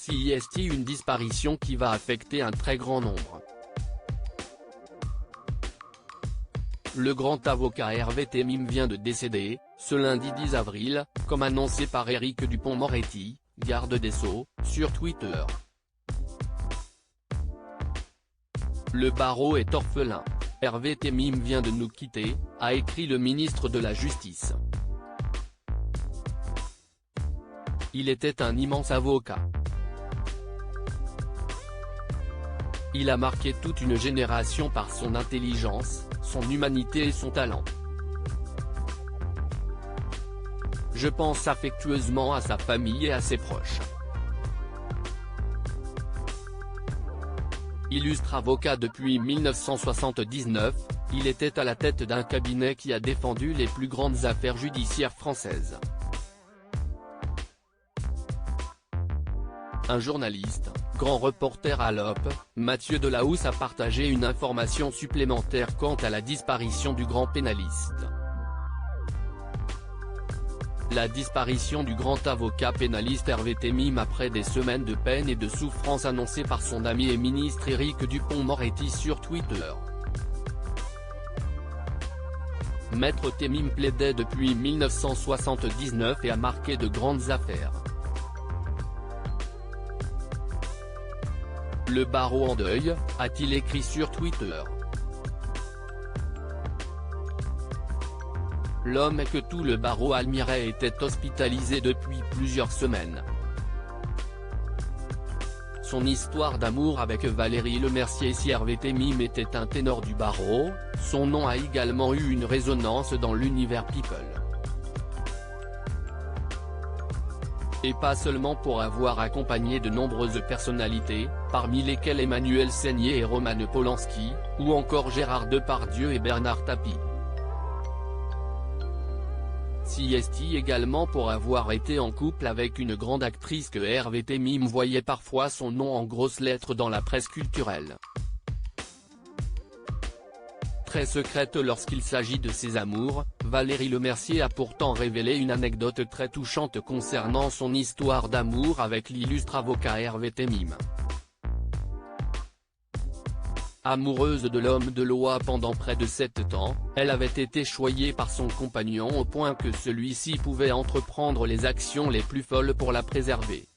CIST, une disparition qui va affecter un très grand nombre. Le grand avocat Hervé Temim vient de décéder, ce lundi 10 avril, comme annoncé par Éric Dupond-Moretti, garde des Sceaux, sur Twitter. Le barreau est orphelin. Hervé Temim vient de nous quitter, a écrit le ministre de la Justice. Il était un immense avocat. Il a marqué toute une génération par son intelligence, son humanité et son talent. Je pense affectueusement à sa famille et à ses proches. Illustre avocat depuis 1979, il était à la tête d'un cabinet qui a défendu les plus grandes affaires judiciaires françaises. Un journaliste, grand reporter à l'OP, Mathieu Delahousse a partagé une information supplémentaire quant à la disparition du grand pénaliste. La disparition du grand avocat pénaliste Hervé Temim après des semaines de peine et de souffrance annoncée par son ami et ministre Éric Dupond-Moretti sur Twitter. Maître Temim plaidait depuis 1979 et a marqué de grandes affaires. Le barreau en deuil, a-t-il écrit sur Twitter. L'homme que tout le barreau admirait était hospitalisé depuis plusieurs semaines. Son histoire d'amour avec Valérie Lemercier. Si Hervé Temim était un ténor du barreau, son nom a également eu une résonance dans l'univers people. Et pas seulement pour avoir accompagné de nombreuses personnalités, parmi lesquelles Emmanuel Seigner et Roman Polanski, ou encore Gérard Depardieu et Bernard Tapie. CIST également pour avoir été en couple avec une grande actrice que Hervé Temim voyait parfois son nom en grosses lettres dans la presse culturelle. Très secrète lorsqu'il s'agit de ses amours, Valérie Lemercier a pourtant révélé une anecdote très touchante concernant son histoire d'amour avec l'illustre avocat Hervé Temim. Amoureuse de l'homme de loi pendant près de 7 ans, elle avait été choyée par son compagnon au point que celui-ci pouvait entreprendre les actions les plus folles pour la préserver.